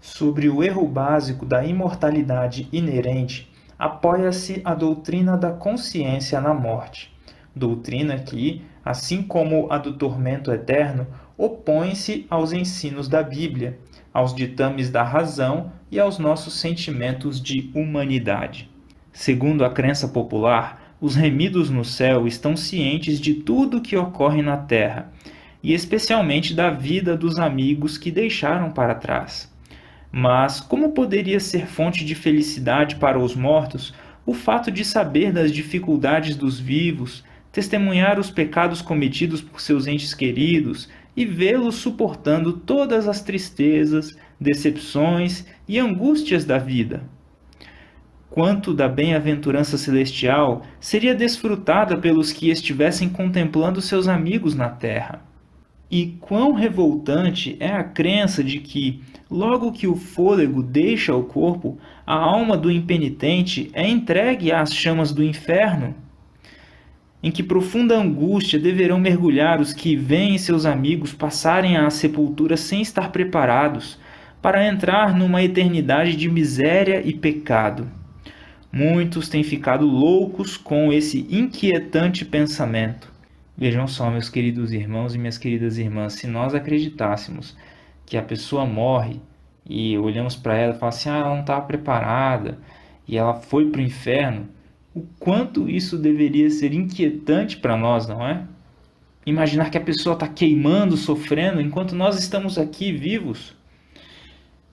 Sobre o erro básico da imortalidade inerente, apoia-se a doutrina da consciência na morte. Doutrina que, assim como a do tormento eterno, opõe-se aos ensinos da Bíblia, aos ditames da razão e aos nossos sentimentos de humanidade. Segundo a crença popular, os remidos no céu estão cientes de tudo o que ocorre na terra, e especialmente da vida dos amigos que deixaram para trás. Mas como poderia ser fonte de felicidade para os mortos o fato de saber das dificuldades dos vivos, testemunhar os pecados cometidos por seus entes queridos e vê-los suportando todas as tristezas, decepções e angústias da vida? Quanto da bem-aventurança celestial seria desfrutada pelos que estivessem contemplando seus amigos na terra? E quão revoltante é a crença de que, logo que o fôlego deixa o corpo, a alma do impenitente é entregue às chamas do inferno? Em que profunda angústia deverão mergulhar os que veem seus amigos passarem à sepultura sem estar preparados para entrar numa eternidade de miséria e pecado? Muitos têm ficado loucos com esse inquietante pensamento. Vejam só, meus queridos irmãos e minhas queridas irmãs, se nós acreditássemos que a pessoa morre e olhamos para ela e falamos assim, ela não estava preparada e ela foi para o inferno, o quanto isso deveria ser inquietante para nós, não é? Imaginar que a pessoa está queimando, sofrendo, enquanto nós estamos aqui vivos.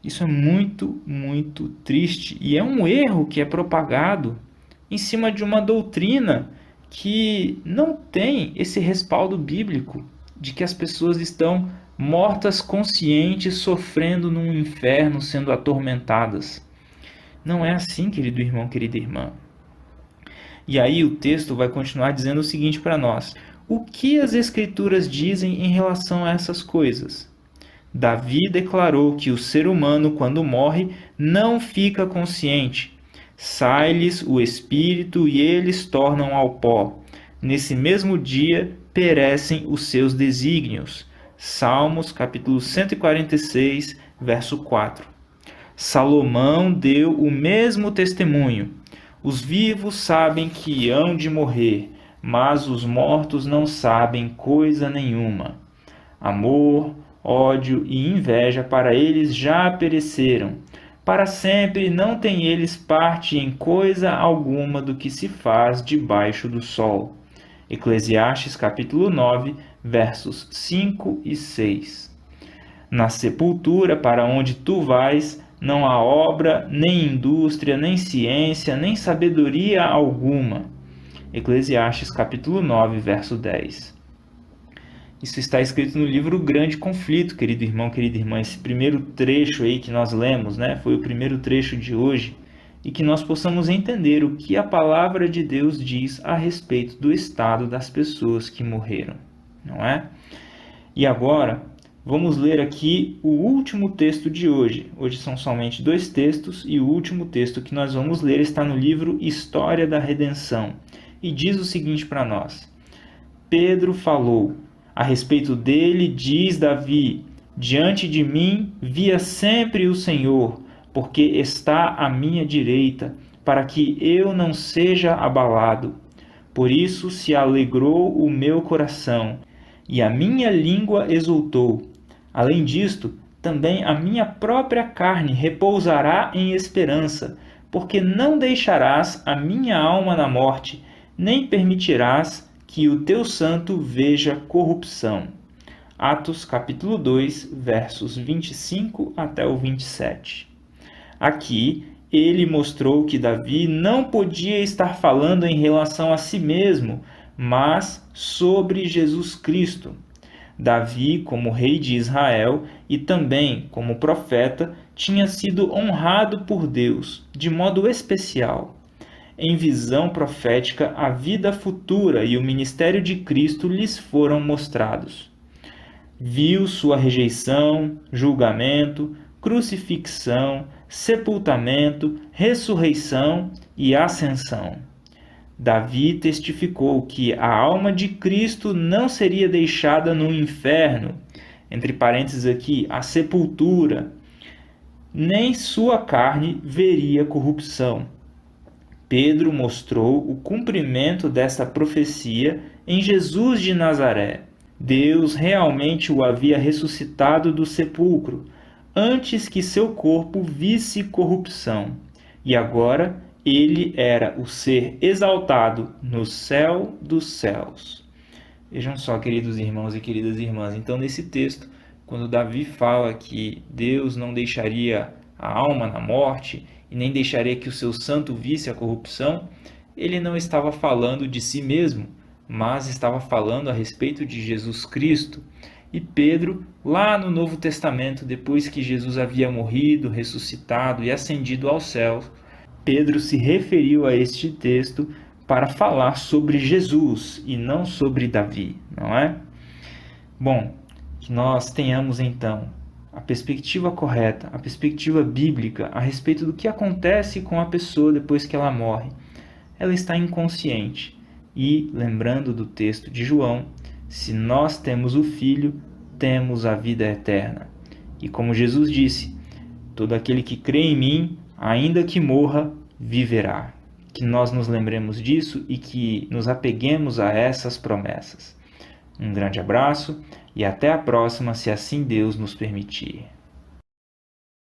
Isso é muito, muito triste e é um erro que é propagado em cima de uma doutrina que não tem esse respaldo bíblico de que as pessoas estão mortas conscientes, sofrendo num inferno, sendo atormentadas. Não é assim, querido irmão, querida irmã. E aí o texto vai continuar dizendo o seguinte para nós: o que as Escrituras dizem em relação a essas coisas? Davi declarou que o ser humano, quando morre, não fica consciente. Sai-lhes o espírito e eles tornam ao pó. Nesse mesmo dia perecem os seus desígnios. Salmos, capítulo 146, verso 4. Salomão deu o mesmo testemunho. Os vivos sabem que hão de morrer, mas os mortos não sabem coisa nenhuma. Amor, ódio e inveja para eles já pereceram. Para sempre não têm eles parte em coisa alguma do que se faz debaixo do sol. Eclesiastes capítulo 9, versos 5 e 6. Na sepultura para onde tu vais, não há obra, nem indústria, nem ciência, nem sabedoria alguma. Eclesiastes capítulo 9, verso 10. Isso está escrito no livro Grande Conflito, querido irmão, querida irmã. Esse primeiro trecho aí que nós lemos, né, foi o primeiro trecho de hoje, e que nós possamos entender o que a palavra de Deus diz a respeito do estado das pessoas que morreram, não é? E agora, vamos ler aqui o último texto de hoje. Hoje são somente 2 textos, e o último texto que nós vamos ler está no livro História da Redenção, e diz o seguinte para nós: Pedro falou. A respeito dele, diz Davi: diante de mim via sempre o Senhor, porque está à minha direita, para que eu não seja abalado. Por isso se alegrou o meu coração, e a minha língua exultou. Além disto, também a minha própria carne repousará em esperança, porque não deixarás a minha alma na morte, nem permitirás que o teu santo veja corrupção. Atos capítulo 2, versos 25 até o 27. Aqui, ele mostrou que Davi não podia estar falando em relação a si mesmo, mas sobre Jesus Cristo. Davi, como rei de Israel e também como profeta, tinha sido honrado por Deus de modo especial. Em visão profética, a vida futura e o ministério de Cristo lhes foram mostrados. Viu sua rejeição, julgamento, crucifixão, sepultamento, ressurreição e ascensão. Davi testificou que a alma de Cristo não seria deixada no inferno, entre parênteses aqui, a sepultura, nem sua carne veria corrupção. Pedro mostrou o cumprimento dessa profecia em Jesus de Nazaré. Deus realmente o havia ressuscitado do sepulcro, antes que seu corpo visse corrupção. E agora ele era o ser exaltado no céu dos céus. Vejam só, queridos irmãos e queridas irmãs, então nesse texto, quando Davi fala que Deus não deixaria a alma na morte e nem deixaria que o seu santo visse a corrupção, ele não estava falando de si mesmo, mas estava falando a respeito de Jesus Cristo. E Pedro, lá no Novo Testamento, depois que Jesus havia morrido, ressuscitado e ascendido aos céus, Pedro se referiu a este texto para falar sobre Jesus e não sobre Davi, não é? Bom, que nós tenhamos então a perspectiva correta, a perspectiva bíblica a respeito do que acontece com a pessoa depois que ela morre. Ela está inconsciente. E, lembrando do texto de João, se nós temos o Filho, temos a vida eterna. E como Jesus disse, todo aquele que crê em mim, ainda que morra, viverá. Que nós nos lembremos disso e que nos apeguemos a essas promessas. Um grande abraço e até a próxima, se assim Deus nos permitir.